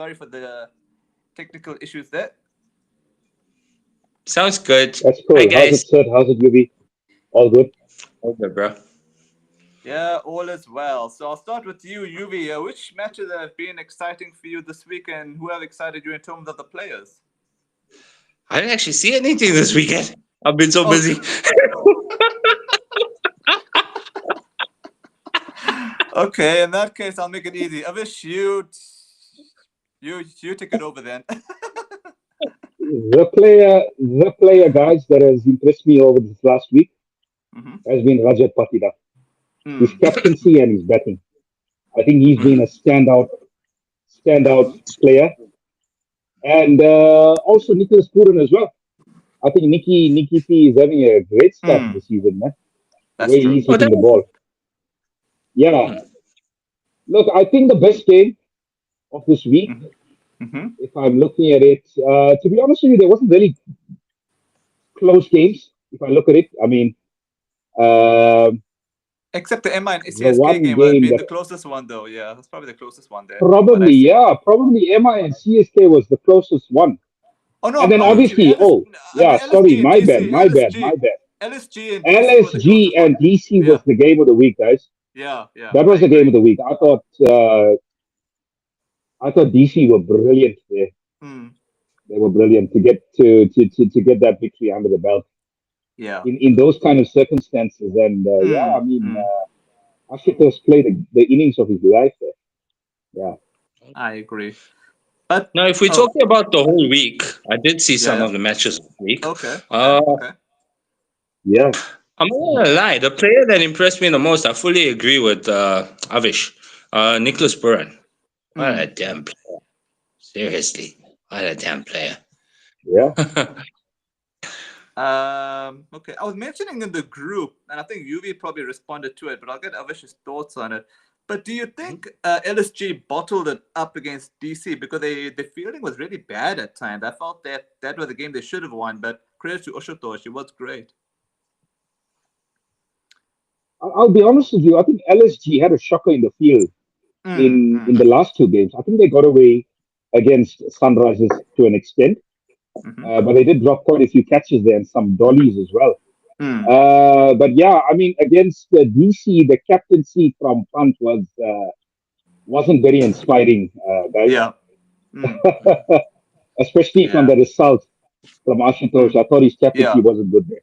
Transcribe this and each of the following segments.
Sorry for the technical issues there. Sounds good. That's Hi, cool. How's it, guys. Sid? How's it, Yubi? All good? Okay, bro. Yeah, all is well. So I'll start with you, Yuvi. Which matches have been exciting for you this week, and who have excited you in terms of the players? I didn't actually see anything this weekend. I've been so Oh, busy. okay. In that case, I'll make it easy. Avish, you take it over then. The player, guys, that has impressed me over this last week hmm has been Rajat Patida. His Mm. captaincy and his batting. I think he's been a Mhm. standout player, and also Nicholas Puran as well. I think Nicky P is having a great start to Mm. the season, man. The That's way true. he's Oh, that hitting the was. ball. Yeah, Hmm. look, I think the best game of this week, hmm hmm if I'm looking at it, to be honest with you, there wasn't really close games. If I look at it, I mean, um Except the MI and the CSK one game would have game been that the closest one, though. Yeah, that's probably the closest one there, from what probably, I've seen. yeah, probably MI and CSK was the closest one. Oh no, And then apology. obviously, oh, I mean yeah, sorry, LSG and my bad, DC. my bad, my bad. LSG and DC were the LSG closest one. and DC Yeah, was the game of the week, guys. yeah. That I was the game agree. of the week. I thought DC were brilliant there. Hmm. They were brilliant to get to get that victory under the belt Yeah. in those kind of circumstances. And yeah, Hmm. I mean, Hmm. Ashutosh played the innings of his life there. Yeah, I agree. But Now, if we're oh, talking about the whole week, I did see yeah, some yeah. of the matches this week. Okay, okay, Uh, okay. yeah. I'm not gonna lie, the player that impressed me the most, I fully agree with Avish, Nicholas Buran. What a Hmm. damn player! Seriously, what a damn player. Yeah. Okay. I was mentioning in the group, and I think UV probably responded to it, but I'll get Avish's thoughts on it. But do you think LSG bottled it up against DC because the fielding was really bad at times? I felt that was a game they should have won, but credit to Oshutosh, it was great. I'll be honest with you. I think LSG had a shocker in the field Mm, in mm, the last two games. I think they got away against Sunrisers to an extent, mm-hmm, but they did drop quite a few catches there and some dollies as well. mm, But yeah, I mean, against DC, the captaincy from Punt wasn't very inspiring, guys. yeah. Mm, mm, Especially from yeah. the result from Ashutosh. Mm, I thought his captaincy yeah. wasn't good there.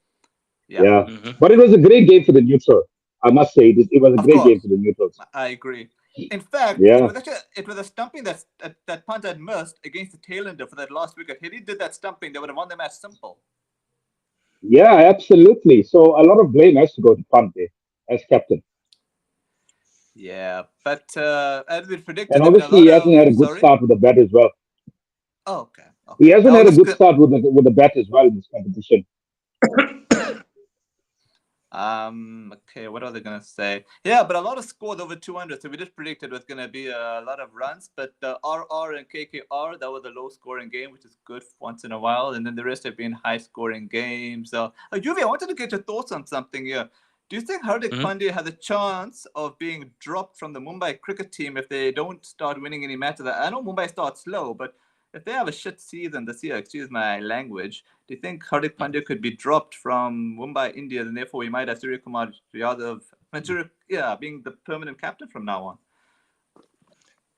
Yeah. Yeah, Mhm. but it was a great game for the neutral. I must say, it was a Of great game course. for the neutrals. I agree. In fact, Yeah, it was a stumping that punt had missed against the tailender for that last wicket. Had he did that stumping, they would have won the match simple. yeah, absolutely. So a lot of blame has to go to Punt there as captain. Yeah, but as we predicted, And there have been a obviously, he lot hasn't of had a good sorry. start with the bat as well. Oh, okay, He okay. I hasn't was had a just good start with the bat as well in this competition. okay. What are they gonna say? Yeah, but a lot of scores over 200. So we just predicted it was gonna be a lot of runs. But RR and KKR, that was a low scoring game, which is good once in a while. And then the rest have been high scoring games. Yuvi, I wanted to get your thoughts on something here. Do you think Hardik Mhm. Pandya has a chance of being dropped from the Mumbai cricket team if they don't start winning any matches? I know Mumbai starts slow, but if they have a shit season this year, excuse my language, do you think Hardik Pandya could be dropped from Mumbai Indians and therefore we might have Surya Kumar Yadav, being the permanent captain from now on?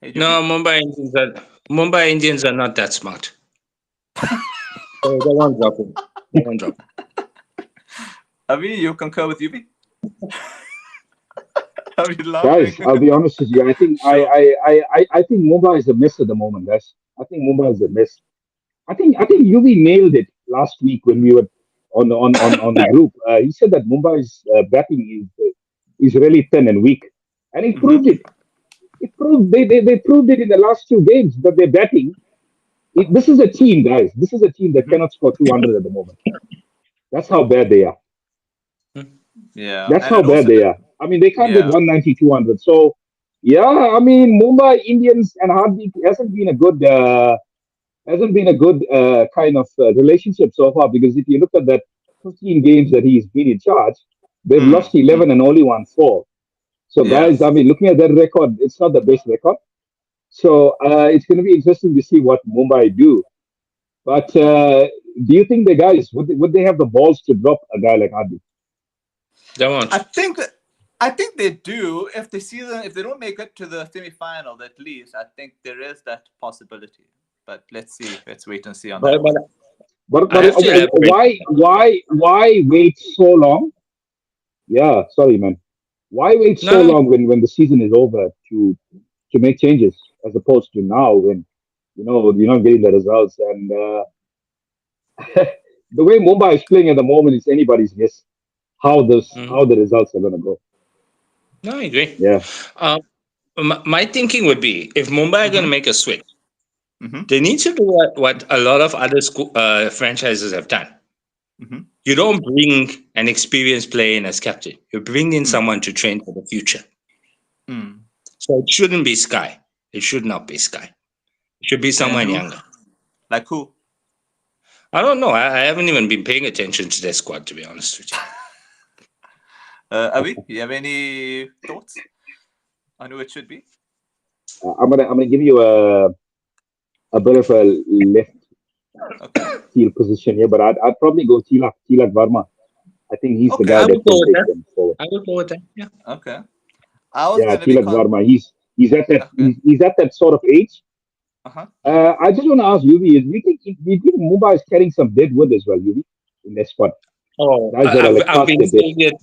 Hey, No, Yuvi? Mumbai Indians are not that smart. They won't drop him. They won't drop him. Avi, you concur with Yuvi? Are you laughing? Guys, I'll be honest with you. I think Sure. I think Mumbai is a mess at the moment, guys. I think Mumbai is a mess. I think Yuvi nailed it last week when we were on the group. He said that Mumbai's batting is really thin and weak, and he Mm-hmm. proved it. It proved they proved it in the last two games that they're batting. This is a team, guys. This is a team that Mm-hmm. cannot score 200 at the moment. That's how bad they are. Yeah, That's and how it bad also they did. are. I mean, they can't hit Yeah. 190, 200. So, yeah, I mean, Mumbai Indians and Hardik hasn't been a good kind of relationship so far because if you look at that 15 games that he's been in charge, they've Mm, lost 11 mm. and only won four. So, Yeah. guys, I mean, looking at that record, it's not the best record. So it's going to be interesting to see what Mumbai do. But do you think the guys would they have the balls to drop a guy like Adi? They I won't. think that I think they do if the season if they don't make it to the semi-final at least. I think there is that possibility. But let's see. Let's wait and see on But, that but one. I have to elaborate. why wait so long? Yeah, sorry, man. Why wait so No, long when the season is over to make changes as opposed to now when you're not getting the results and the way Mumbai is playing at the moment is anybody's guess mm, how the results are going to go. no, I agree. Yeah, Um, my thinking would be if Mumbai are going to Mm-hmm. make a switch, Mm-hmm. they need to do what a lot of other franchises have done. Mm-hmm. You don't bring an experienced player in as captain. You bring in Mm. someone to train for the future. Mm. So it shouldn't be Sky. It should not be Sky. It should be And someone who? younger. Like who? I don't know. I haven't even been paying attention to their squad, to be honest with you. Avi, you have any thoughts on who it should be? I'm gonna give you a bit of a left Okay. field position here, but I'd probably go Tilak Varma. I think he's the Okay. guy I that would go can with take that. them forward. I would go with that. Yeah. Okay. I was Yeah, gonna be Tilak Varma. He's at that okay. he's at that sort of age. Uh-huh. I just want to ask you, do you think Mumbai is carrying some dead wood as well, Yuvi, in their squad? Oh, Guys that are like I've past been their saying best. it.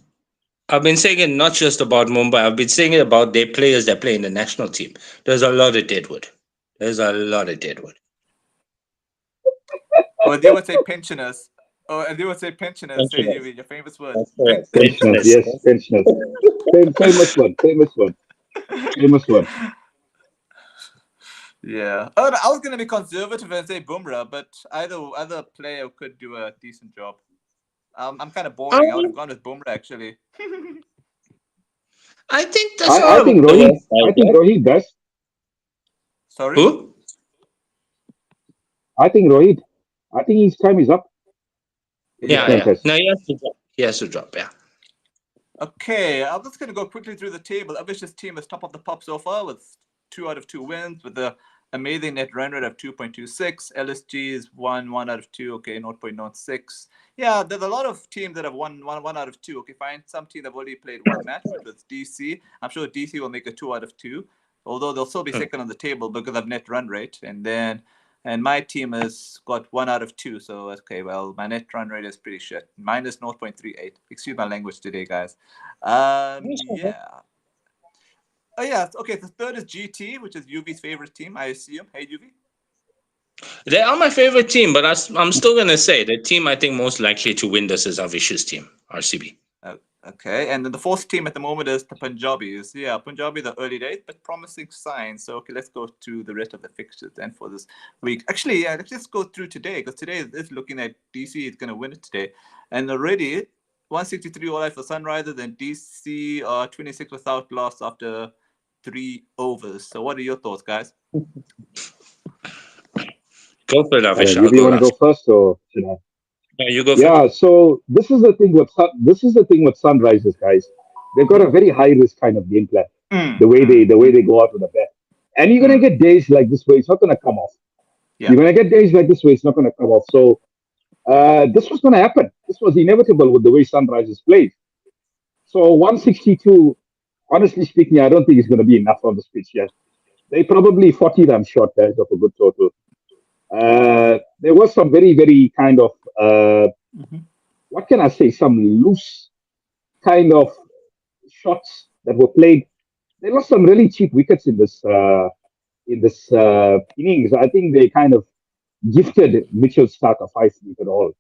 I've been saying it not just about Mumbai. I've been saying it about their players that play in the national team. There's a lot of deadwood. There's a lot of deadwood. Or they would say pensioners. Or they would say pensioners. Say you Pensioners. your famous word. That's correct. Pensioners, Pensioners. yes, pensioners. Famous one, famous one, famous one. Yeah. Oh, I was gonna be conservative and say Bumrah, but either player could do a decent job. I'm kind of boring. I would have Um, gone with Bumrah actually. I think that's I not think the Rohit. worst I think idea. Rohit does. Sorry. Who? I think Rohit. I think his time is up in this Yeah, Yeah. yeah. franchise. No, he has to drop. He has to drop. Yeah. Okay, I'm just going to go quickly through the table. Avish's team is top of the pop so far with 2 out of 2 wins with the amazing net run rate of 2.26. LSG is 1 out of 2. Okay, 0.06. Yeah, there's a lot of teams that have won 1 out of 2. Okay, fine. Some teams have already played one match, which was DC. I'm sure DC will make a 2 out of 2, although they'll still be Hmm. second on the table because of net run rate. And my team has got 1 out of 2. So, okay, well, my net run rate is pretty shit. Minus 0.38. Excuse my language today, guys. Yeah. Oh, yeah. Okay, the third is GT, which is UV's favorite team, I assume. Hey, UV. They are my favorite team, but I'm still gonna say the team I think most likely to win this is Avish's team, RCB. Okay, and then the fourth team at the moment is the Punjabis. Yeah, Punjabi, the early days, but promising signs. So, okay, let's go to the rest of the fixtures then for this week. Actually, yeah, let's just go through today because today is looking at DC is going to win it today. And already 163 all out for Sunrisers and DC 26 without loss after 3 overs. So, what are your thoughts, guys? Go for it, I don't Avish. know. I'll You go want to go last. first, or should I? Yeah, you go for it. Yeah. So this is the thing with Sunrisers, guys. They've got Mm-hmm. a very high risk kind of game plan. The Mm, way they mm, the way they go out with the bat, and you're gonna mm. get days like this where it's not gonna come off. Yeah. You're gonna get days like this where it's not gonna come off. So this was gonna happen. This was inevitable with the way Sunrisers played. So 162. Honestly speaking, I don't think it's gonna be enough on this pitch yet. They probably 40 runs short, guys, of a good total. There was some very, very kind of Mm-hmm. what can I say? Some loose kind of shots that were played. They lost some really cheap wickets in this innings. I think they kind of gifted Mitchell Stark a 5 wicket all,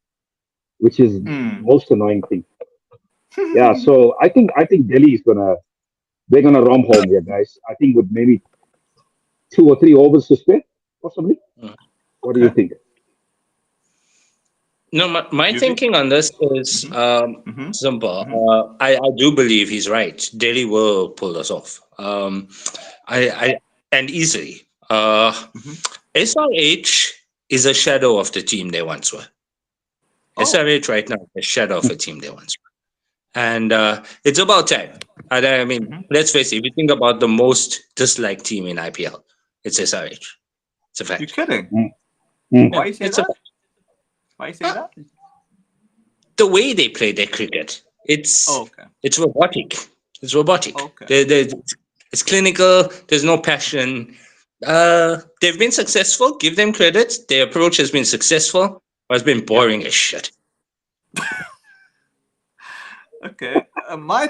which is Mm. most annoying thing. Yeah, so I think Delhi is they're gonna romp home here, guys. I think with maybe 2 or 3 overs to spare, possibly. Mm. What do you Okay. think? No, my UV. thinking on this is Mm-hmm. Mm-hmm. simple. Mm-hmm. I do believe he's right. Delhi will pull us off. I and easily. Mm-hmm. SRH is a shadow of the team they once were. Oh. SRH right now is a shadow of a team they once were, and it's about time. I mean, Mm-hmm. let's face it. If you think about the most disliked team in IPL, it's SRH. It's a fact. You're kidding? Mm. Why you say It's a that? Why you say that? The way they play their cricket, Oh, okay. it's robotic. It's robotic. Okay. It's clinical. There's no passion. They've been successful. Give them credit. Their approach has been successful, but it's been boring as shit. Okay. My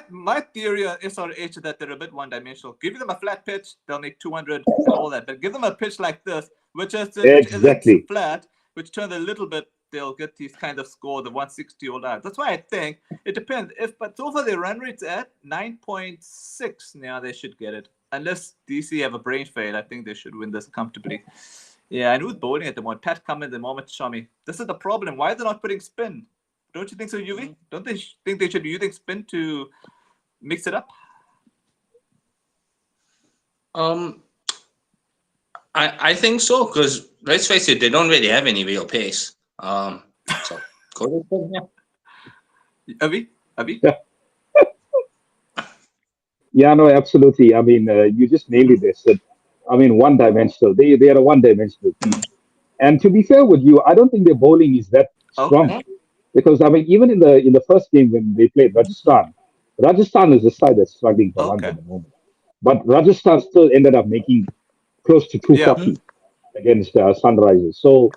theory on SRH is that they're a bit one-dimensional. Give them a flat pitch, they'll make 200 and all that. But give them a pitch like this, which Exactly. isn't flat, which turns a little bit, they'll get these kind of score, the 160 all that. That's why I think it depends. But so far their run rate's at 9.6. Now they should get it. Unless DC have a brain fail, I think they should win this comfortably. Yeah, and who's bowling at the moment? Pat Cummins and Mohammad Shami. This is the problem. Why are they not putting spin? Don't you think so, Yuvi? Don't they think they should be using spin to mix it up? I think so, because let's face it, they don't really have any real pace. So go to spin, yeah. Avi? Yeah, no, absolutely. I mean, you just nailed it there, Sid. I mean, one-dimensional. They are a one-dimensional team. And to be fair with you, I don't think their bowling is that strong. Okay. Because I mean, even in the first game when they played Rajasthan is the side that's struggling for runs Okay. at the moment. But Rajasthan still ended up making close to 240 against Sunrisers. So,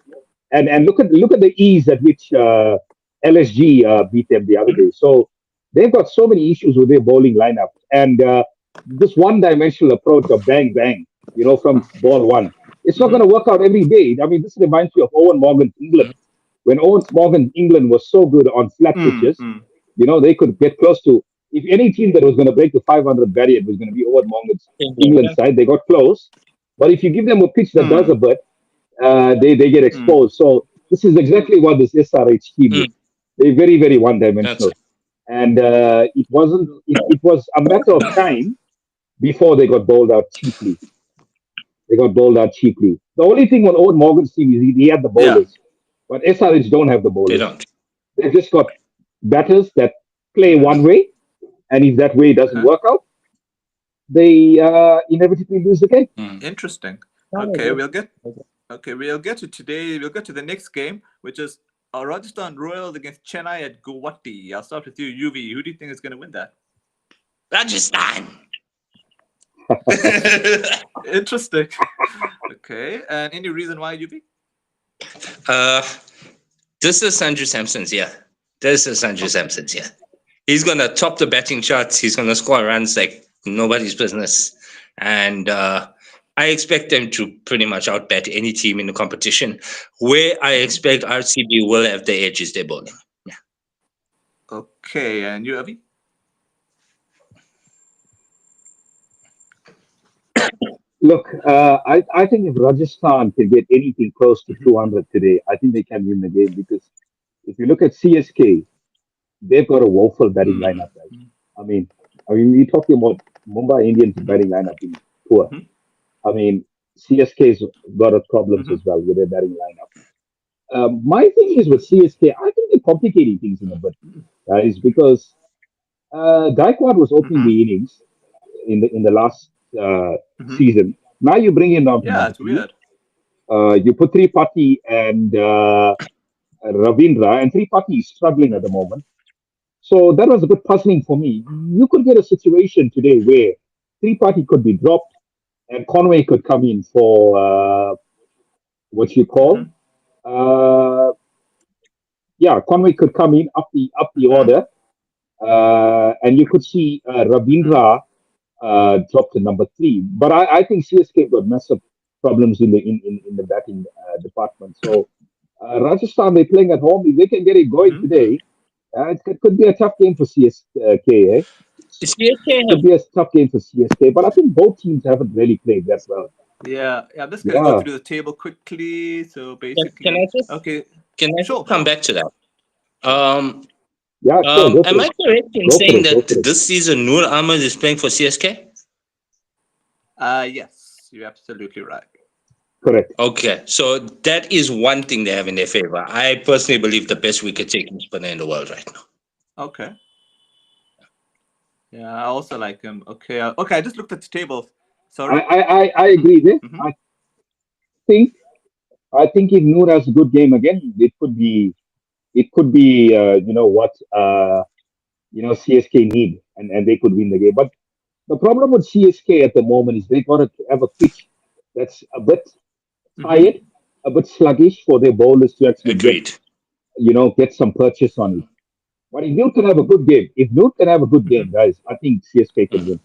and look at the ease at which LSG beat them the other day. So they've got so many issues with their bowling lineup, and this one-dimensional approach of bang bang, from ball one, it's not going to work out every day. I mean, this reminds me of Owen Morgan's England. When Owen Morgan's England was so good on flat pitches, they could get close to. If any team that was going to break the 500 barrier was going to be Owen Morgan's England side, they got close. But if you give them a pitch that does a bit, they get exposed. So this is exactly what this SRH team is. They're very, very one-dimensional. And it was a matter of time before they got bowled out cheaply. The only thing on Owen Morgan's team is he had the bowlers. But SRH don't have the bowlers. They don't. They've just got batters that play one way. And if that way doesn't work out, they inevitably lose the game. Interesting. Okay, we'll get to today. We'll get to the next game, which is Rajasthan Royals against Chennai at Guwahati. I'll start with you, Yuvi. Who do you think is going to win that? Rajasthan. Interesting. Okay, and any reason why, Yuvi? This is Sanju Samson's year. He's gonna top the batting charts. He's gonna score runs like nobody's business, and I expect them to pretty much outbat any team in the competition. Where I expect RCB will have the edge is their bowling. Yeah. Okay, and you, Avi? Look, I think if Rajasthan can get anything close to 200 today, I think they can win the game, because if you look at CSK, they've got a woeful batting lineup, guys. I mean, we're talking about Mumbai Indians batting lineup being poor. I mean, CSK's got a problems as well with their batting lineup. My thing is with CSK, I think they're complicating things in a bit, guys, because Gaikwad was opening the innings in the last season. Now you bring in it's weird. You put Tripathi and Ravindra, and Tripathi is struggling at the moment. So that was a bit puzzling for me. You could get a situation today where Tripathi could be dropped and Conway could come in for what you call. Conway could come in up the order, and you could see Ravindra dropped to number 3. But I think CSK got massive problems in the batting department. So Rajasthan, they're playing at home. If they can get it going today, it could be a tough game for CSK. Could be a tough game for CSK, but I think both teams haven't really played that well. Yeah. I'm just gonna go through the table quickly. So basically, Can I come back to that? Sure. Am I correct in saying that this season Noor Ahmed is playing for CSK? Yes, you're absolutely right. Correct. Okay, so that is one thing they have in their favor. I personally believe the best wicket-taking spinner in the world right now. Okay. Yeah, I also like him. Okay. I just looked at the table. Sorry. I agree there. think if Noor has a good game again, it could be CSK need, and they could win the game. But the problem with CSK at the moment is they got to have a pitch that's a bit Mm-hmm. tired, a bit sluggish for their bowlers to actually Agreed. get some purchase on it. But if Noor can have a good Mm-hmm. game, guys, I think CSK can win.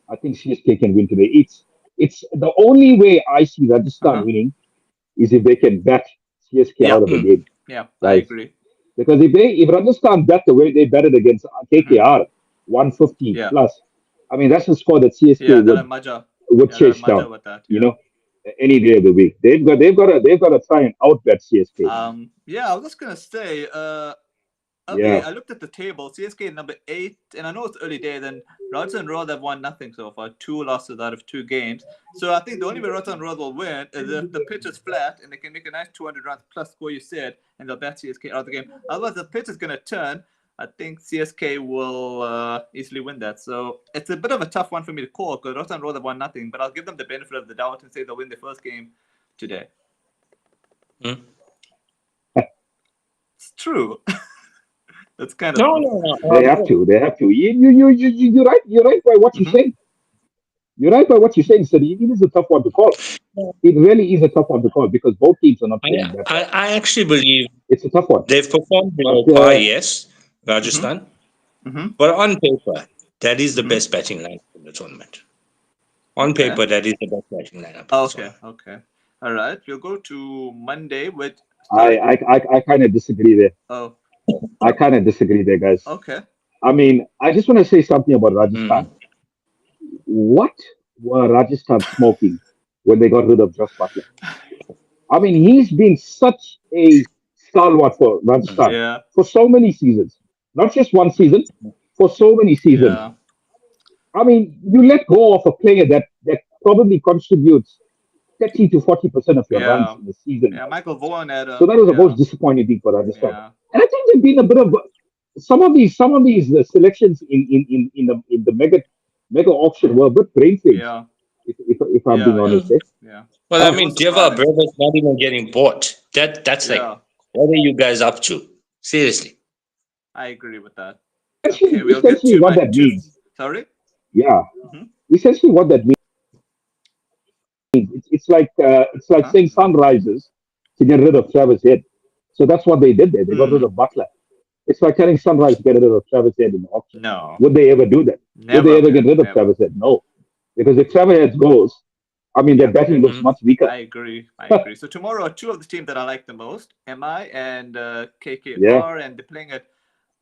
I think CSK can win today. It's the only way I see Rajasthan Uh-huh. winning is if they can bat CSK Yeah. out of the game, Yeah. I guys. agree. Because if Rajasthan bat the way they batted against Mm-hmm. KKR, 150 Yeah. plus, I mean that's the score that CSK Yeah. They'll would have Maja. would Yeah. They'll have chase Maja down. with that. You Yeah. know, any day of the week. They've got to try and outbat CSK. Yeah. I was just gonna say. Avi, Yeah, I looked at the table. CSK is number 8, and I know it's early days, and Rajasthan Royals have won nothing so far, 2 losses out of 2 games. So I think the only way Rajasthan Royals will win is if the pitch is flat and they can make a nice 200 runs plus score, you said, and they'll bat CSK out of the game. Otherwise, the pitch is going to turn. I think CSK will easily win that. So it's a bit of a tough one for me to call because Rajasthan Royals have won nothing, but I'll give them the benefit of the doubt and say they'll win their first game today. Hmm? It's true. That's kind of. No. they have to. They have to. You're right. You're right by what you're Mhm. saying. You're right by what you're saying, Sadi. It is a tough one to call. It really is a tough one to call because both teams are not I, playing that I, well. I actually believe It's a tough one. they've performed below But par, yes, Mhm. Rajasthan. Mhm. But on paper, that is the Mhm. best batting lineup in the tournament. On Okay. paper, that is the best batting lineup in the Okay. tournament. Okay. All right. We'll go to Monday with. I Sorry. I kind of disagree there. Oh. I kind of disagree there, guys. Okay. I mean, I just want to say something about Mm. Rajasthan. What were Rajasthan smoking when they got rid of Josh Butler? I mean, he's been such a stalwart for Rajasthan Yeah. for so many seasons, not just one season, for so many seasons. Yeah. I mean, you let go of a player that probably contributes 30 to 40% of your runs Yeah. in a season, Yeah. guys. Michael Vaughan had So a. that was the Yeah. most disappointing thing for Rajasthan. Yeah. And I think there's been a bit of some of these selections in the mega auction were a bit brain phased, Yeah. if I'm Yeah. being Yeah. honest. Eh? Yeah. Well, I Huh? It was mean, Deva surprising. Brothers not even getting bought. That's like, Yeah. what are you guys up to? Seriously. I agree with that. Okay. Essentially, We'll get essentially to what my that two. means, Sorry. yeah, Mm-hmm. essentially what that means, it's like Uh-huh. saying Sunrisers to get rid of Travis Head. So that's what they did there. They got rid Hmm. of Butler. It's like telling Sunrise to get rid of Travis Head in the auction. No. Would they ever do that? Would they Never, ever get man. rid of Never. Travis Head? No. Because if Travis Head goes, I mean, their Yeah. batting looks Mm. much weaker. I agree. I agree. So tomorrow, two of the teams that I like the most, MI and Yeah. KKR, and they're playing at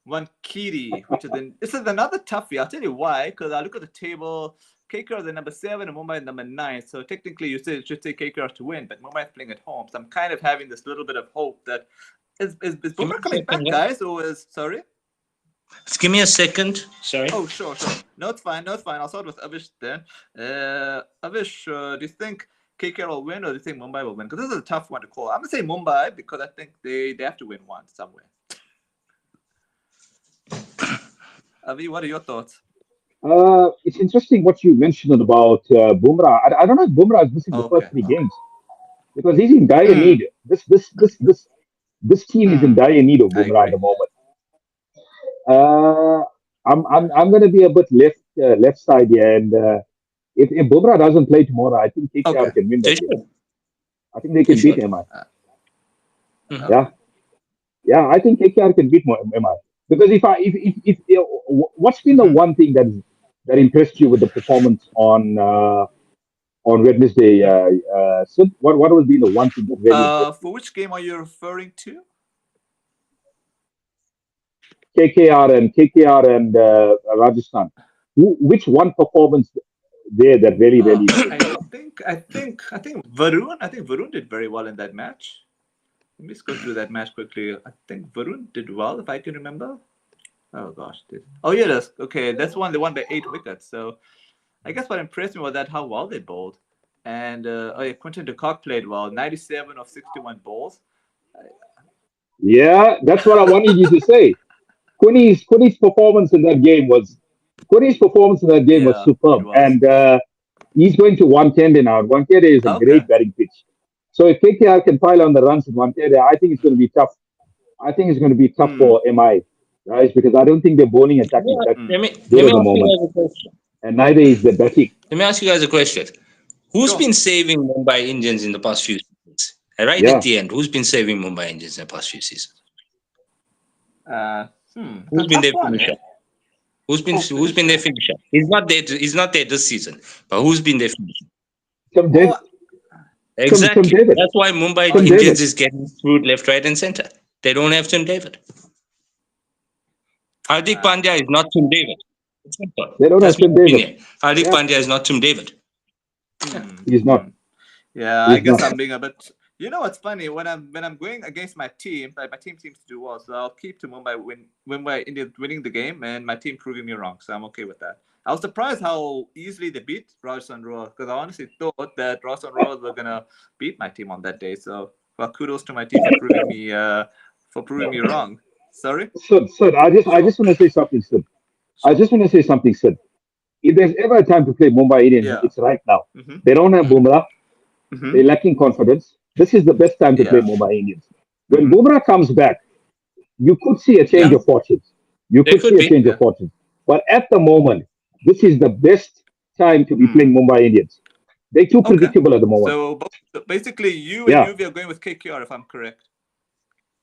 one Kiri, which is this is another toughie. I'll tell you why. Because I look at the table, KKR is the number 7 and Mumbai is number 9. So technically, should say KKR to win, but Mumbai is playing at home. So I'm kind of having this little bit of hope that is Give me Bumrah a coming second. back, guys, or is sorry? Just give me a second. Sorry. Oh, sure, sure. No, it's fine. No, it's fine. I'll start with Avish then. Avish, do you think KKR will win or do you think Mumbai will win? Because this is a tough one to call. I'm going to say Mumbai because I think they have to win one somewhere. Avi, what are your thoughts? It's interesting what you mentioned about Bumrah. I don't know if Bumrah is missing the first Okay, three okay. games because he's in dire Mm. need. This team is in dire need of I Bumrah at agree. the moment. Uh, I'm going to be a bit left side here, and if Bumrah doesn't play tomorrow, I think KKR Okay. can win They that game. should. I think they They can beat should. MI. Mhm. Yeah, yeah, I think KKR can beat MI because if what's been the Mm-hmm. one thing that impressed you with the performance on Wednesday? Sid? What was been the one thing that really impressed you? For which game are you referring to? KKR and Rajasthan. Which one performance there that really impressed you? I think Varun. I think Varun did very well in that match. Let me just go through that match quickly. I think Varun did well, if I can remember. Oh gosh, oh yeah, that's okay. That's one. They won by 8 wickets. So I guess what impressed me was that how well they bowled. And oh yeah, Quinton de Kock played well. 97 of 61 balls. Yeah, that's what I wanted you to say. Quinny's performance in that game was Yeah, it superb, was. and he's going to 110 now. 110 is a Okay. great batting pitch. So if KKR can pile on the runs in one area, I think it's going to be tough. I think it's going to be tough for MI, guys, because I don't think their bowling attack is that Let me good at the ask you moment, guys a question. and neither is the batting. Let me ask you guys a question. Who's Sure. been saving Mumbai Indians in the past few seasons? Right Yeah. at the end, who's been saving Mumbai Indians in the past few seasons? Who's been their finisher? Who's been their finisher? He's not there. He's not there this season. But who's been their finisher? Some David. Exactly. David. That's why Mumbai Tim Indians David. is getting screwed left, right, and center. They don't have Tim David. Hardik Pandya is not Tim David. It's simple. They don't have That's my Tim David. opinion. Hardik Yeah. Pandya is not Tim David. He's not. Yeah, He's I guess not. I'm being a bit. You know what's funny? When I'm going against my team, like my team seems to do well, so I'll keep to Mumbai Indians winning the game and my team proving me wrong. So I'm okay with that. I was surprised how easily they beat Rajasthan Royals because I honestly thought that Rajasthan Royals were gonna beat my team on that day. So well, kudos to my team for proving me wrong. Sorry. Sid, I just want to say something, Sid. I just want to say something, Sid. If there's ever a time to play Mumbai Indians, Yeah. it's right now. Mm-hmm. They don't have Bumrah. Mm-hmm. They're lacking confidence. This is the best time to play Mumbai Indians. When Bumrah comes back, you could see a change of fortunes. You There could could see a be. change of fortunes. But at the moment, this is the best time to be playing Mumbai Indians. They're too predictable at the moment. So basically, you and Yeah. Yuvi are going with KKR, if I'm correct.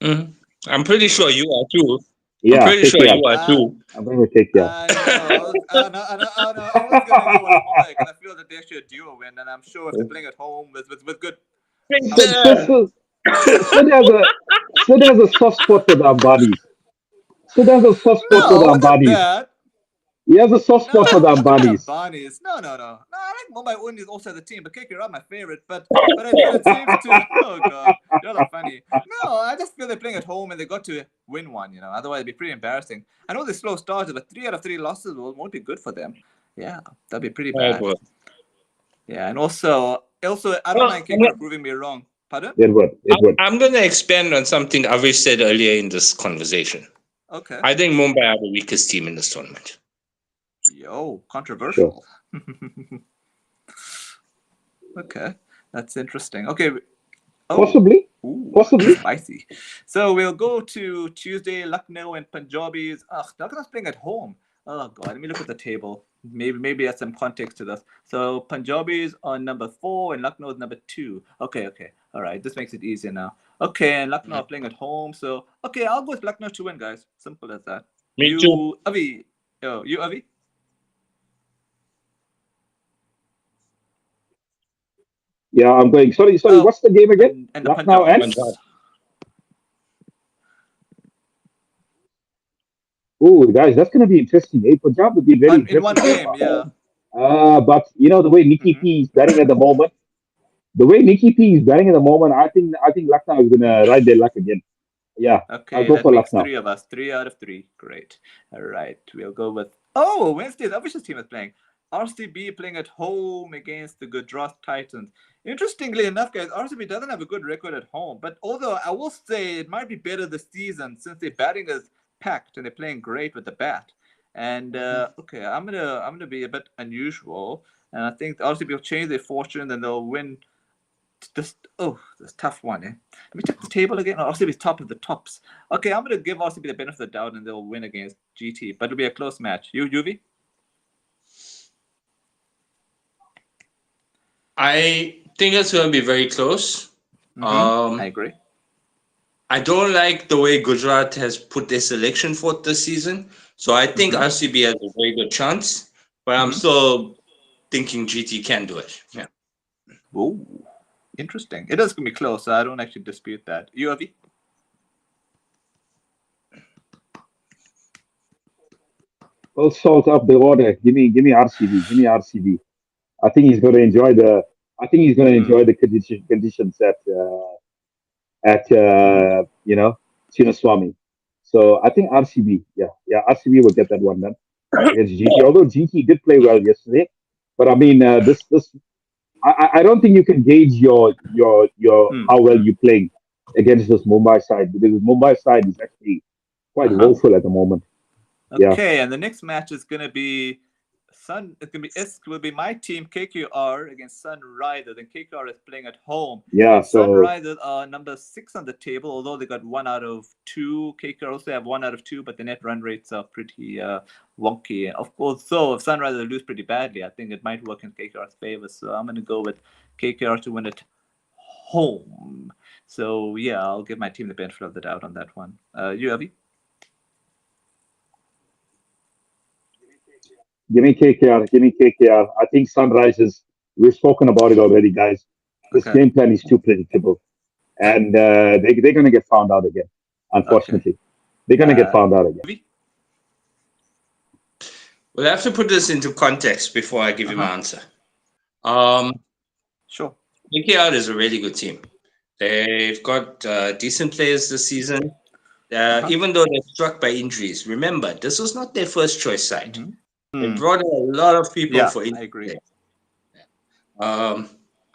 Mhm. I'm pretty sure you are too. Yeah, I'm pretty sure KKR. you are too. I'm going to take care. I know. I was going to go with Mumbai because I feel that they're actually a duo win, and I'm sure if they're playing at home with good. Sid has a soft spot for the Ambanis. Sid has a soft spot for the No, not Ambanis. that. He has a soft spot for the No, not the Ambanis. Ambanis. No. No, I like Mumbai Indians also the team, but KKR are my favorite. But it seems to. Oh god, you're not funny. No, I just feel they're playing at home and they got to win one. You know, otherwise it'd be pretty embarrassing. I know they slow started, but 3 out of 3 losses won't be good for them. Yeah, that'd be pretty bad. Yeah, and also I don't mind KKR proving me wrong. Pardon? Edward. I'm going to expand on something Avish said earlier in this conversation. Okay. I think Mumbai are the weakest team in this tournament. Yo, controversial. Sure. Okay, that's interesting. Okay. Possibly. Spicy. So we'll go to Tuesday, Lucknow and Punjabis. Lucknow's playing at home. Oh god, let me look at the table. Maybe add some context to this. So Punjabis are number 4 and Lucknow is number 2. Okay. All right, this makes it easier now. Okay, and Lucknow are playing at home. So okay, I'll go with Lucknow to win, guys. Simple as that. Me too. Avi. You Avi? Yeah, I'm going. Sorry. What's the game again? And the Lucknow Punjab. Oh, guys, that's going to be interesting. Punjab would be very In one game, yeah. But you know the way Nikki P is batting at the moment. I think Lucknow is going to ride their luck again. Yeah. Okay, I'll go for makes Lucknow. 3 of us. 3 out of 3. Great. All right, we'll go with. Oh, Wednesday, the Avish's team is playing. RCB playing at home against the Gujarat Titans. Interestingly enough, guys, RCB doesn't have a good record at home. But although I will say it might be better this season since their batting is packed and they're playing great with the bat. And okay, I'm gonna be a bit unusual, and I think RCB will change their fortune and they'll win. This tough one. Let me check the table again. RCB is top of the tops. Okay, I'm gonna give RCB the benefit of the doubt and they'll win against GT, but it'll be a close match. You, Yuvi? I think it's going to be very close. I agree. I don't like the way Gujarat has put their selection forth this season. So I think RCB has a very good chance. But I'm still thinking GT can do it. Yeah. Oh, interesting. It is going to be close. So I don't actually dispute that. You, Avi? Well, salt up the water. Give me RCB. I think he's going to enjoy the. Conditions at Chinnaswamy. So I think RCB. Yeah, RCB will get that one done against GT. Although GT did play well yesterday, but I mean I don't think you can gauge your how well you're playing against this Mumbai side because the Mumbai side is actually quite woeful at the moment. Okay, and the next match is going to be It will be my team KKR against Sunrisers, and KKR is playing at home. Yeah, so Sunrisers are number 6 on the table, although they got 1 out of 2. KKR also have 1 out of 2, but the net run rates are pretty wonky. Of course, so if Sunrisers lose pretty badly, I think it might work in KKR's favor. So I'm going to go with KKR to win at home. So yeah, I'll give my team the benefit of the doubt on that one. You, Avi? give me KKR. Give me KKR. I think Sunrisers. We've spoken about it already, guys. This game plan is too predictable, and they're going to get found out again. Unfortunately, they're going to get found out again. We'll have to put this into context before I give you my answer. Sure. KKR is a really good team. They've got decent players this season. Even though they're struck by injuries, remember, this was not their first choice side. They brought in a lot of people for injuries. I agree.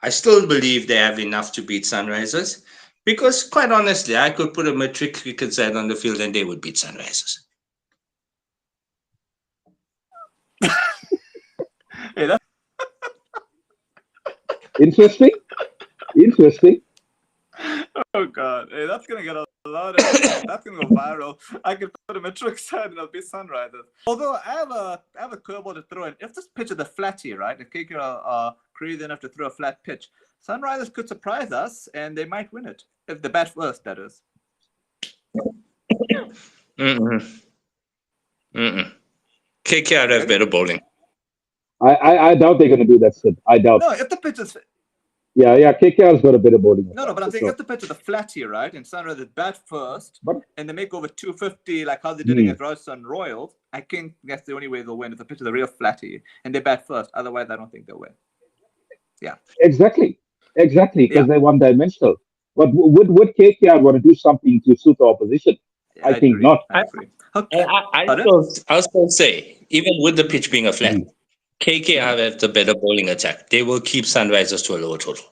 I still believe they have enough to beat Sunrisers because, quite honestly, I could put a metric cricket side on the field and they would beat Sunrisers. Hey, that's Interesting. oh god, hey, that's gonna get a lot of that's gonna go viral. I can put a metric side and it'll be Sunrisers. Although I have a curveball to throw in. If this pitch is a flatty, right? If KKR are crazy enough to throw a flat pitch, Sunrisers could surprise us and they might win it. If the bat first, that is. KKR have better bowling. I doubt they're going to do that, Sid. I doubt. No, if the pitch is Yeah, KKR's got a better bowling. No, but I'm saying if the pitch is a flatty, right? And Sunrisers bat first, and they make over 250, like how they did against Rajasthan Royals, I think that's the only way they'll win. If the pitch is a real flatty and they bat first, otherwise I don't think they'll win. Yeah. Exactly, because they're one-dimensional. But would KKR want to do something to suit the opposition? Yeah, I think agree. not. I agree. Okay. I'll still say, even with the pitch being a flat, KKR have the better bowling attack. They will keep Sunrisers to a lower total.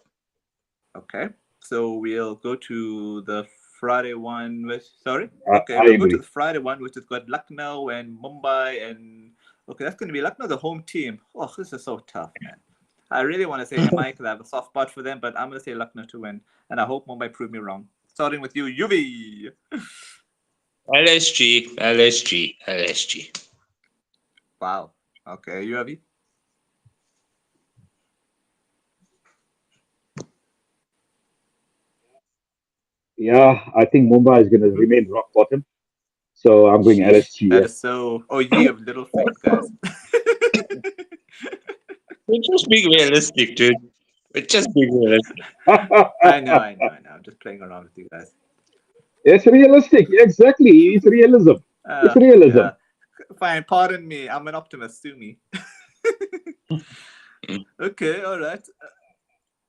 Okay. So we'll go to the Friday one. We'll agree. go to the Friday one, which has got Lucknow and Mumbai. And okay, that's going to be Lucknow, the home team. Oh, this is so tough, man. I really want to say Mumbai because I have a soft spot for them, but I'm going to say Lucknow to win. And I hope Mumbai prove me wrong. Starting with you, Yuvi. LSG. Wow. Okay, you, Avi? Yeah, I think Mumbai is going to remain rock bottom. So I'm going LSG. That is so. Oh, ye of little faith, guys. We're just being realistic, dude. We're just being realistic. I know. I'm just playing around with you guys. It's realistic. Exactly. It's realism. It's realism. Yeah. Fine. Pardon me. I'm an optimist. Sue me. Okay. All right.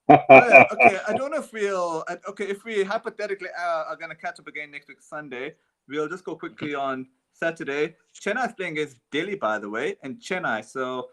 Okay. I don't know if if we hypothetically are going to catch up again next week, Sunday, we'll just go quickly on Saturday. Chennai is playing against Delhi, by the way, and Chennai. So,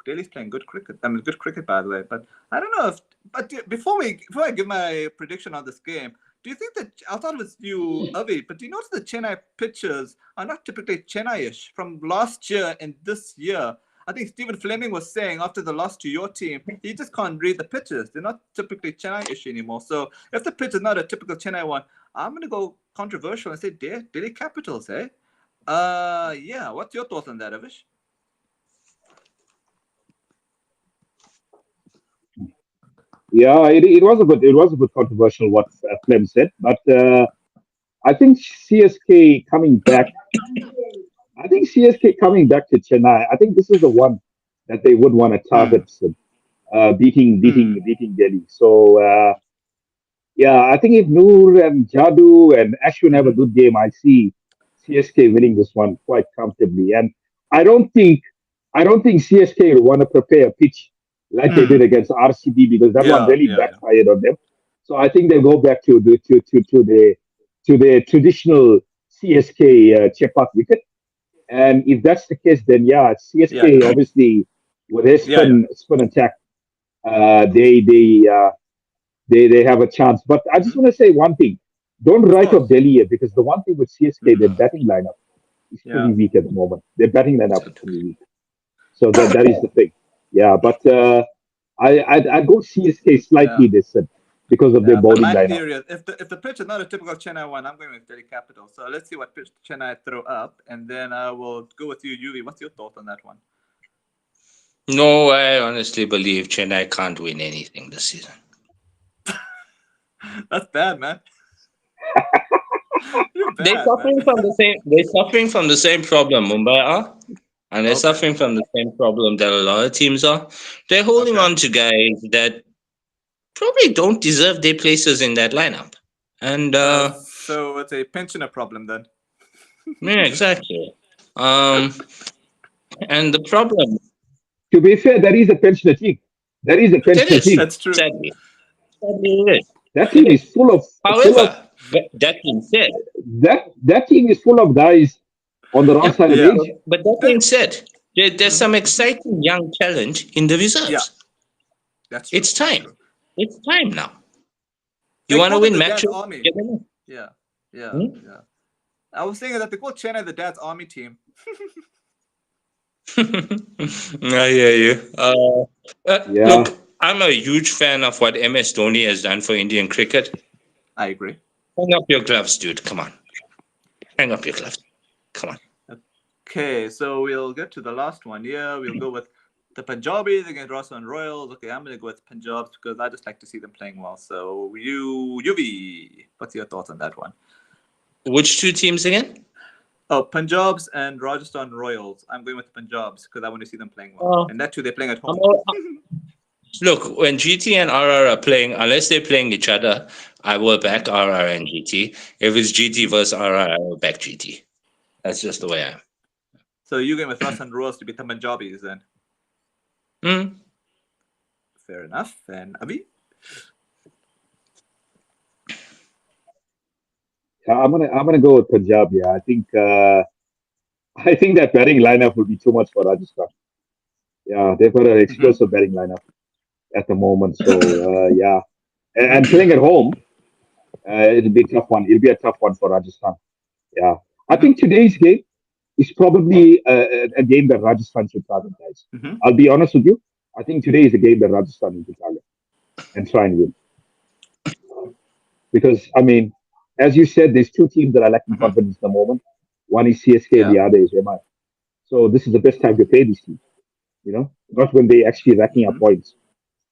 Delhi's playing good cricket. I mean, good cricket, by the way. But I don't know but before I give my prediction on this game, do you think that, I thought it was you, Avi, but do you notice the Chennai pitchers are not typically Chennai-ish from last year and this year? I think Stephen Fleming was saying after the loss to your team, he just can't read the pitches. They're not typically Chennai-ish anymore. So if the pitch is not a typical Chennai one, I'm going to go controversial and say Delhi Capitals, eh? Yeah. What's your thoughts on that, Avish? Yeah, it was a bit controversial what Clem said, but I think CSK coming back. I think CSK coming back to Chennai. I think this is the one that they would want to target, beating Delhi. So I think if Noor and Jadu and Ashwin have a good game, I see CSK winning this one quite comfortably. And I don't think CSK will want to prepare a pitch like they did against RCB because that one really backfired on them. So I think they'll go back to their traditional CSK Chepak wicket. And if that's the case, then CSK obviously with their spin attack, they have a chance. But I just want to say one thing: don't write off Delhi yet, because the one thing with CSK, their batting lineup is pretty weak at the moment. Their batting lineup is pretty weak. So that is the thing. Yeah, but I'd go CSK slightly Yeah. decent because of their But bowling my lineup. theory is if the pitch is not a typical Chennai one, I'm going with Delhi Capital. So let's see what pitch Chennai throw up, and then I will go with you, Yuvi. What's your thought on that one? No, I honestly believe Chennai can't win anything this season. That's bad, man. You're They're bad, suffering man. from the same. They're suffering from the same problem Mumbai are, and they're Okay. suffering from the same problem that a lot of teams are. They're holding Okay. on to guys that probably don't deserve their places in that lineup. And So it's a pensioner problem then. yeah, exactly. Um, and the problem, To be fair, there is a pensioner team. There is a it pensioner is team. That's true. sadly it is. That It team is. is full of However, that being said, that team is full of guys on the wrong yep. side of Yeah. age. But that being said, there's some exciting young talent in the reserves. Yeah. That's true. It's time. That's true. It's time now. They You want to called it win the matches? Dad's Army. Get them in. Yeah. Yeah. Hmm? Yeah. I was thinking that they called Chennai the Dad's Army team. I hear you. Yeah, Look, I'm a huge fan of what MS Dhoni has done for Indian cricket. I agree. Hang up your gloves, dude. Come on. Hang up your gloves. Come on. Okay, so we'll get to the last one. Yeah, we'll go with the Punjabis against Rajasthan Royals. Okay, I'm gonna go with Punjabs because I just like to see them playing well. So Yuvi, what's your thoughts on that one? Which two teams again? Oh, Punjabs and Rajasthan Royals. I'm going with Punjabs because I want to see them playing well. And that too, they're playing at home. Look, when GT and RR are playing, unless they're playing each other, I will back RR and GT. If it's GT versus RR, I will back GT. That's just the way I am. So you're going with Rajasthan Royals to beat the Punjabis then? Hmm. Fair enough. And Avi? I'm gonna go with Punjab. Yeah, I think that batting lineup will be too much for Rajasthan. Yeah, they've got an explosive batting lineup at the moment. So yeah, and playing at home, it'll be a tough one. It'll be a tough one for Rajasthan. Yeah, I think today's game is probably a game that Rajasthan should target, guys. I'll be honest with you. I think today is a game that Rajasthan need to target and try and win. Because I mean, as you said, there's two teams that are lacking confidence at the moment. One is CSK and the other is MI. So this is the best time to play these teams. You know, not when they actually racking up points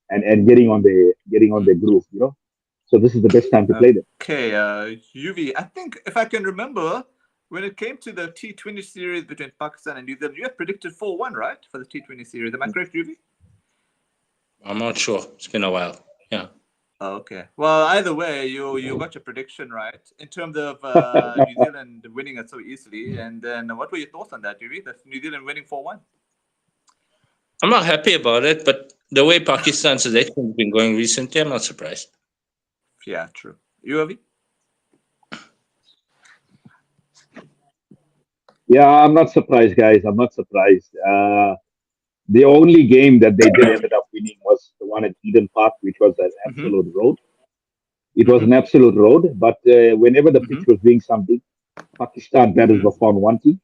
and getting on the groove. You know, so this is the best time to play them. Okay, Yuvi, I think if I can remember, when it came to the T20 series between Pakistan and New Zealand, you had predicted 4-1, right, for the T20 series. Am I correct, Yuvi? I'm not sure. It's been a while. Yeah. Oh, okay. Well, either way, you got your prediction right in terms of New Zealand winning it so easily. And then what were your thoughts on that, Yuvi? That's New Zealand winning 4-1. I'm not happy about it, but the way Pakistan's selection has been going recently, I'm not surprised. Yeah, true. You, Avi? Yeah, I'm not surprised, guys. I'm not surprised. The only game that they did ended up winning was the one at Eden Park, which was an absolute road. It was an absolute road, but whenever the pitch was doing something, Pakistan batters were found wanting.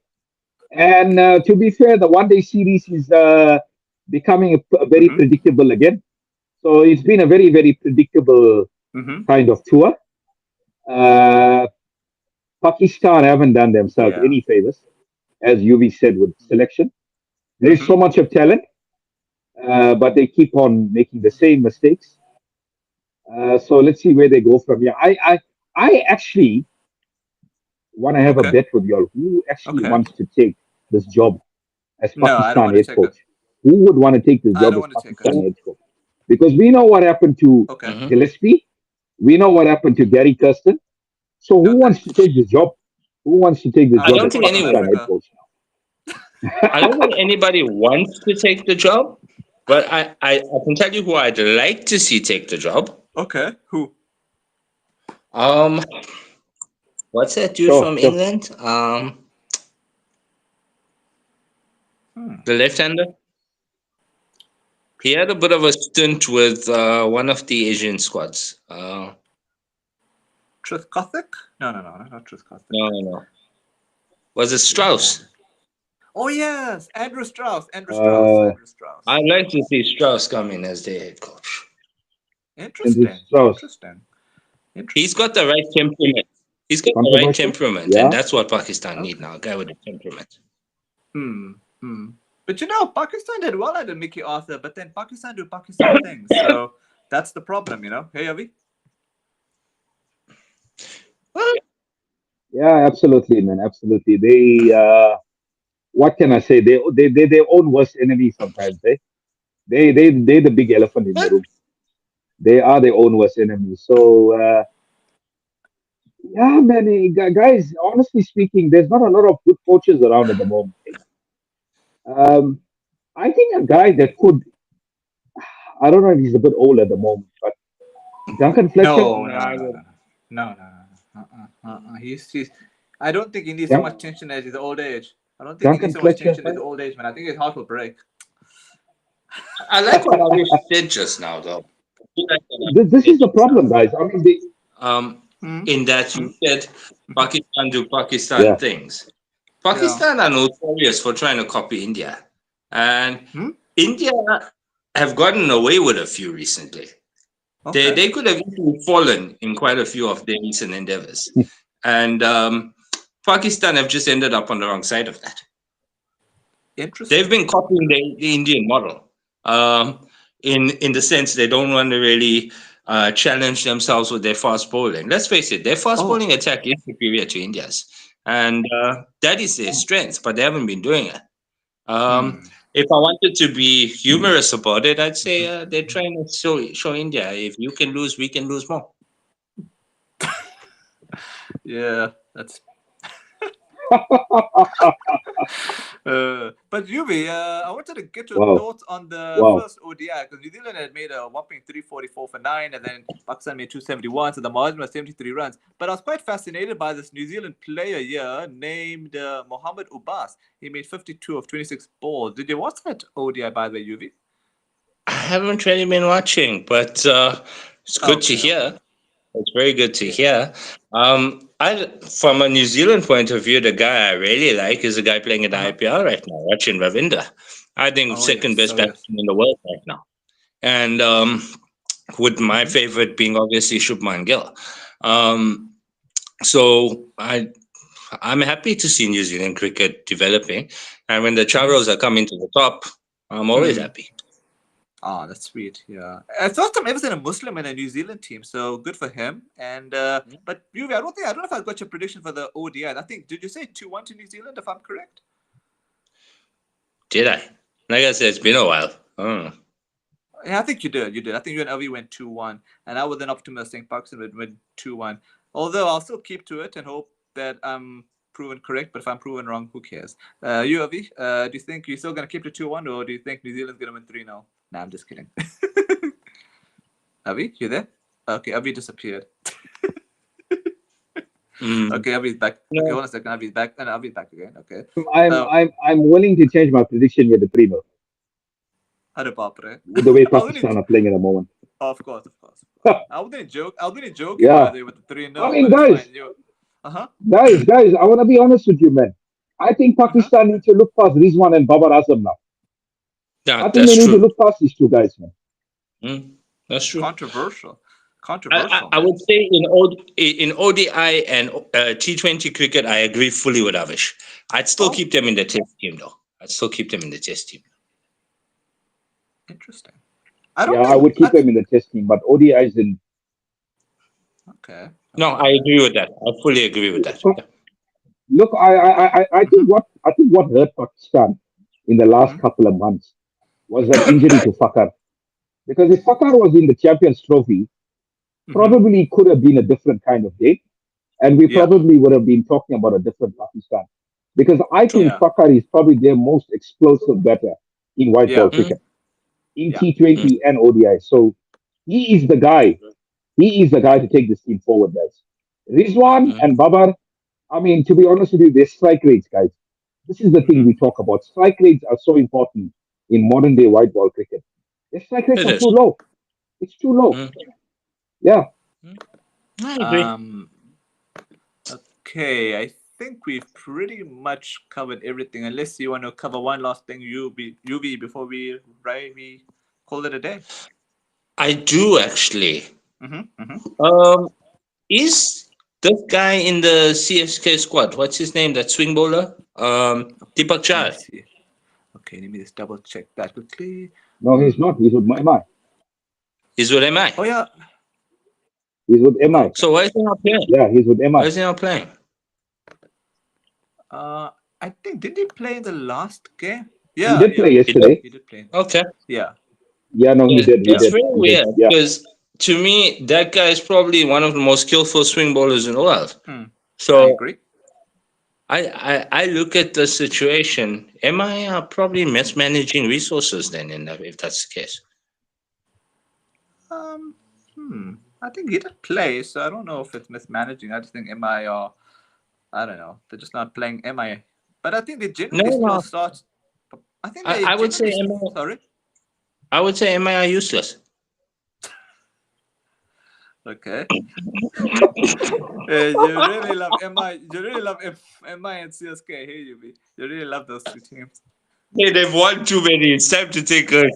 And to be fair, the one-day series is becoming a very predictable again. So it's been a very, very predictable kind of tour. Pakistan haven't done themselves any favors, as UV said with selection. There's so much of talent, but they keep on making the same mistakes. So let's see where they go from here. I actually want to have a bet with y'all. Who actually wants to take this job as No, I don't Pakistan want to head take coach? it. Who would want to take this I job don't as want to take Pakistan it. head coach? Because we know what happened to Gillespie. We know what happened to Gary Kirsten. So who wants to take this job? Who wants to take this I job don't as think anyone- Pakistan head coach now? I don't think anybody wants to take the job, but I can tell you who I'd like to see take the job. Okay, who? What's that dude Sure, from sure. England? The left-hander. He had a bit of a stint with one of the Asian squads. Truth Kothic? No, not Truth Kothic. No. Was it Strauss? Oh yes, Andrew Strauss. Uh, I'd like to see Strauss come in as their head coach. and this Interesting. Strauss, He's Interesting. got the right temperament. He's got the right controversial. temperament, and Yeah, that's what Pakistan need Okay. now, a guy with a temperament. Hmm. Hmm. But Pakistan did well under Mickey Arthur, but then Pakistan do Pakistan things. So that's the problem, Hey, Avi? Well, yeah, absolutely, man, absolutely. What can I say? They their own worst enemy sometimes. They the big elephant in the well, room. They are their own worst enemy. So yeah, man, guys. Honestly speaking, there's not a lot of good coaches around at the moment. Um, I think a guy that could. I don't know if he's a bit old at the moment, but Duncan Fletcher. No, no, nah, no, no, no, no, no. He's. I don't think he needs so Dun- much tension at his old age. I don't think he needs Duncan so much Fletcher. tension at his old age, man. I think his heart will break. I like what Avish said just now, though. I do like what This Avish said is the just now. problem, guys. I mean, they, Um, Hmm. in that Hmm. you said Pakistan do Pakistan yeah. things. Yeah. Pakistan are notorious for trying to copy India, and Hmm. India have gotten away with a few recently. Okay. They could have easily fallen in quite a few of their recent endeavors, and Pakistan have just ended up on the wrong side of that. They've Interesting. been copying the Indian model, in the sense they don't want to really challenge themselves with their fast bowling. Let's face it, their fast Oh. bowling attack is superior to India's, and that is their strength. But they haven't been doing it. Hmm. If I wanted to be humorous about it, I'd say they're trying to show India, if you can lose, we can lose more. Yeah. That's. But Yubi, I wanted to get your Wow. thoughts on the Wow. first ODI because New Zealand had made a whopping 344 for 9, and then Pakistan made 271, so the margin was 73 runs. But I was quite fascinated by this New Zealand player here named Mohammed Ubas. He made 52 of 26 balls. Did you watch that ODI, by the way, Yubi? I haven't really been watching, but it's good to Okay, okay. hear. It's very good to Yeah. hear. From a New Zealand point of view, the guy I really like is the guy playing in the Uh-huh. IPL right now, Rachin Ravindra. I think Oh, second yes. best Oh, yes. batsman in the world right now, and with my Mm-hmm. favorite being obviously Shubman Gill. Um, so I'm happy to see New Zealand cricket developing, and when the Charos are coming to the top, I'm always Mm-hmm. happy. Oh, that's sweet. Yeah, it's first time I've ever seen a Muslim in a New Zealand team, so good for him. And but Yuvi, I don't know if I got your prediction for the ODI. I think did you say 2-1 to New Zealand if I'm correct? Did I? Like I said, it's been a while. Oh. Yeah, I think you did. You did. I think you and Avi went 2-1, and I was an optimist saying Pakistan would win 2-1. Although I'll still keep to it and hope that I'm proven correct. But if I'm proven wrong, who cares? You Avi, do you think you're still gonna keep to 2-1, or do you think New Zealand's gonna win 3-0? Nah, I'm just kidding. Avi, you there? Okay, Avi disappeared. Mm. Okay, Avi's back. Okay, No. hold on a second. Avi's back. And Avi's back again. Okay. I'm Uh, I'm I'm willing to change my prediction here to 3-0 Hare baap re. with the way I was only, Pakistan are playing at the moment. of course, of course, of course. I wasn't joke. I wasn't joking by Yeah. the way with the three I 0 mean, but it's guys, fine. You, uh-huh, guys, I want to be honest with you, man. I think uh-huh. Pakistan need to look past Rizwan and Babar Azam now. Yeah, I think they that's need to true. look past these two guys, man. That's true. Controversial, I, controversial, I man. would say in ODI and T20 cricket, I agree fully with Avish. I'd still Oh, keep them in the test team, though. I'd still keep them in the test team. interesting. I Yeah, don't I think. would keep them in the test team, but ODIs in. Okay, No, okay. I agree with that. I fully agree with that. Yeah. Look, Mm-hmm, I think what hurt Pakistan in the last mm-hmm, couple of months was that injury to Fakar. Because if Fakar was in the Champions Trophy, mm-hmm. probably could have been a different kind of day, and we Yeah, probably would have been talking about a different Pakistan. Because I True. think yeah, Fakar is probably their most explosive batter in white ball yeah, Mm, cricket, in yeah. mm, T20 and ODI. So he is the guy. He is the guy to take this team forward, guys. Rizwan mm. and Babar, I mean, to be honest with you, their strike rates, guys. This is the thing Mm-hmm. we talk about. Strike rates are so important in modern day white ball cricket. Their strike rates It are is. too low. It's too low. Mm, Yeah. mm. I agree. Um. Okay, I think we've pretty much covered everything. Unless you want to cover one last thing, UV, before we call it a day. I do actually. Mm-hmm. Is this guy in the CSK squad? What's his name? That swing bowler? Deepak Let me Char. see. Okay, let me just double check that quickly. No, he's not. He's with MI. He's with MI. Oh yeah. He's with MI. So why is he not playing? Yeah, he's with Why MI. is he not playing? I think did he play in the last game? He Yeah, did play yesterday. he did play. Okay. Yeah. Yeah, no, he did. He It's did. very He did. weird Yeah. because to me, that guy is probably one of the most skillful swing bowlers in the world. I So agree. I look at the situation. Am I probably mismanaging resources then? If that's the case, Um, I think he did play, so I don't know if it's mismanaging. I just think MI or I don't know. They're just not playing MI. But I think they generally still no. start. I think they I would say generally. MI. Sorry. I would say MI are useless. Okay. You really love MI. You really love MI and CSK. Hey, you really love those two teams. Hey, they've won too many. It's time to take a let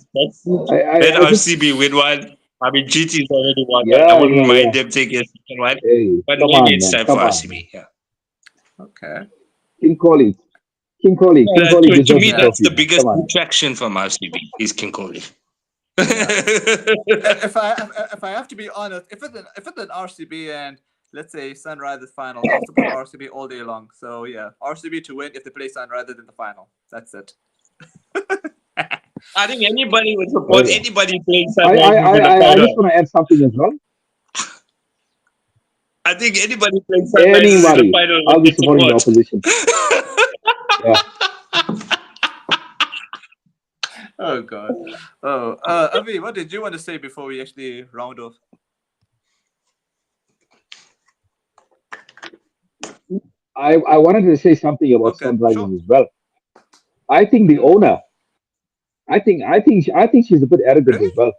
I think. RCB win one. I mean, GT's already won one. I Yeah, wouldn't yeah, mind yeah. them taking a second one, Hey, but come maybe on, it's man. time Come for on, man. RCB. Yeah. Okay. King Kohli. King Kohli. King Yeah, Kohli to deserves me, the that's trophy, the man. biggest Come on. detraction from RCB is King Kohli. If I have to be honest, if it's an RCB and let's say Sunrisers final, I'll support RCB all day long. So yeah, RCB to win if they play Sunrisers in the final. That's it. I think anybody would Oh, support yeah. anybody playing I, Sunrisers in the I just final. want to add something as well. I think anybody playing Sunrisers in the Anybody, final I'll would be get supporting the support. opposition. Yeah. Oh god. Oh, Avi, what did you want to say before we actually round off? I wanted to say something about Okay, sure. Sunrisers as well. I think the owner. I think she's a bit arrogant Really? as well.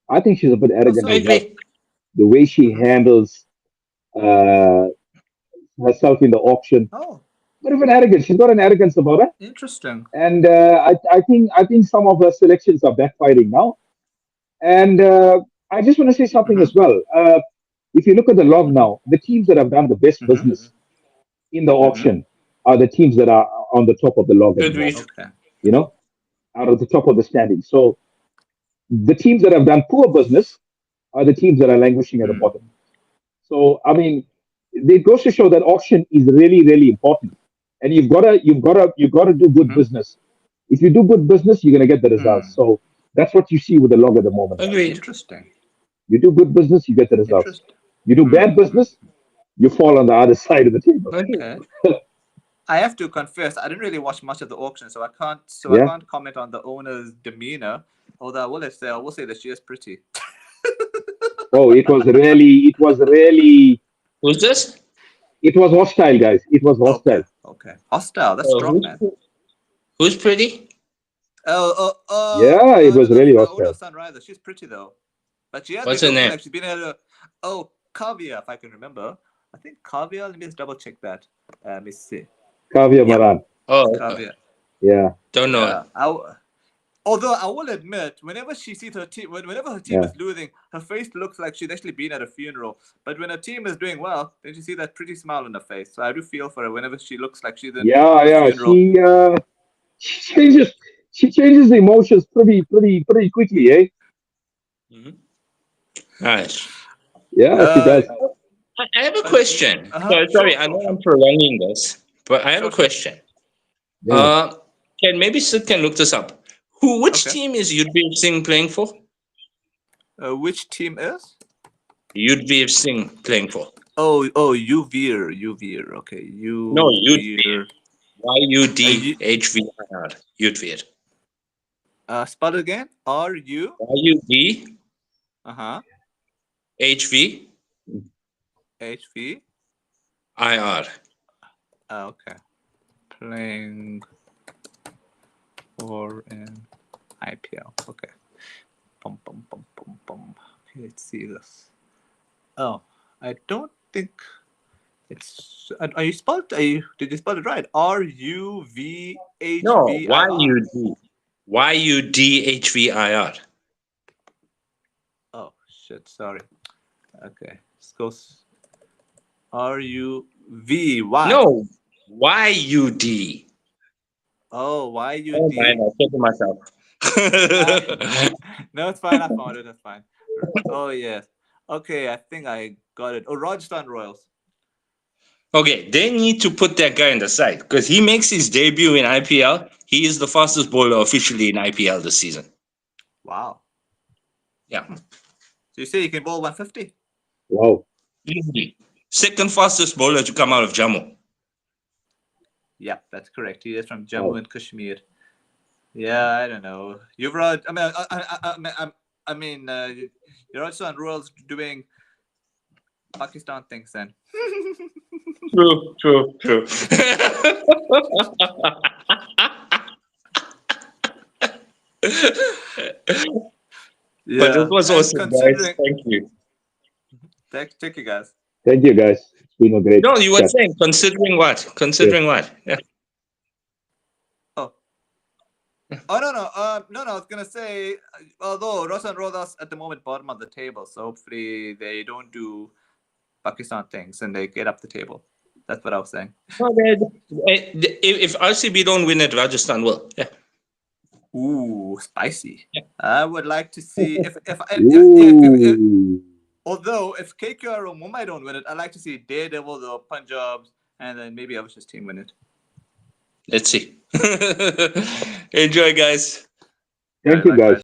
I think she's a bit How arrogant I as so? well. agree. The way she Mm-hmm. handles uh, herself in the auction, Oh, bit of an arrogance. She's got an arrogance about her, interesting. and I think some of her selections are backfiring now. And I just want to say something Mm-hmm. as well. If you look at the log now, the teams that have done the best Mm-hmm. business in the Mm-hmm. auction are the teams that are on the top of the log at the Agreed. moment. Okay. You know, out of the top of the standing. So the teams that have done poor business are the teams that are languishing at the Mm. bottom. So I mean, it goes to show that auction is really, really important, and you've gotta do good Mm-hmm. business. If you do good business, you're gonna get the results. Mm. So that's what you see with the log at the moment, guys. Agreed. Interesting. You do good business, you get the results. Interesting. You do bad Mm-hmm. business, you fall on the other side of the table. Agreed. Okay. I have to confess, I didn't really watch much of the auction, so I can't. So I Yeah. can't comment on the owner's demeanor. Although I will say that she is pretty. Oh, Who's this? it was hostile, guys. It was Okay. hostile. Okay. Hostile. That's strong, Who's man. who's pretty? Yeah, it was really The owner hostile. of Sunriser. She's pretty though, but she has What's been her looking name? like she's been at a. Oh, Kavya, if I can remember. I think Kavya. Let me just double check that. Let me see. Kavya Yep, Maran. Oh, it's okay. Kavya. Yeah, Don't know it. Yeah. Although I will admit, whenever she sees her team, whenever her team yeah. is losing, her face looks like she's actually been at a funeral. But when her team is doing well, then you see that pretty smile on her face. So I do feel for her whenever she looks like she's in Yeah, a yeah. funeral. She changes the emotions pretty quickly, eh? Mhm. Nice. Yeah, she Uh, does. I have a question. Sorry, Sure, I sure, know I'm sure, prolonging this, but I have a sure. question. Yeah. Can maybe Sid can look this up. Which Okay. team is Yudhvir Singh playing for? Which team is? Yudhvir Singh playing for? Oh, Uvir. Okay, No, Yudhvir. Uvir. Yudhvir. Yudhvir. Spell it again. RU. Yudhvir. Uh-huh. HV. Okay. Playing for an IPL. Okay. Bum, bum, bum, bum, bum. Okay, let's see this. Oh, I don't think It's are you spelled? Did you spell it right? RUVHVIR. No, YUDHVIR. Oh shit! Sorry. Okay. Let's go. RUVY. No, YUD. Oh, Oh YUD. man, I'm checking myself. No, it's fine. I found it. That's fine. Oh yes. Okay, I think I got it. Oh, Rajasthan Royals. Okay, they need to put that guy on the side because he makes his debut in IPL. He is the fastest bowler officially in IPL this season. Wow. Yeah. So you say you can bowl 150? Wow. Easily. Second fastest bowler to come out of Jammu. Yeah, that's correct. He is from Jammu Wow. and Kashmir. Yeah, I don't know. Yuvraj. I mean, you're also on Royals doing Pakistan things then. True. But it was And awesome, guys. Thank you. Thank you guys. Thank you, guys. It's been a great No, you were chat. saying considering what? Considering what? Yeah. Oh. Oh no. No. I was gonna say, although Roshan Rodas at the moment bottom of the table, so hopefully they don't do Pakistan things and they get up the table. That's what I was saying. Well, if RCB don't win it, Rajasthan will. Yeah. Ooh, spicy. I would like to see if Ooh. although if KKR or Mumbai don't win it, I'd like to see Daredevil or Punjabs and then maybe Avish's team win it. Let's see. Enjoy, guys. Thank you, guys.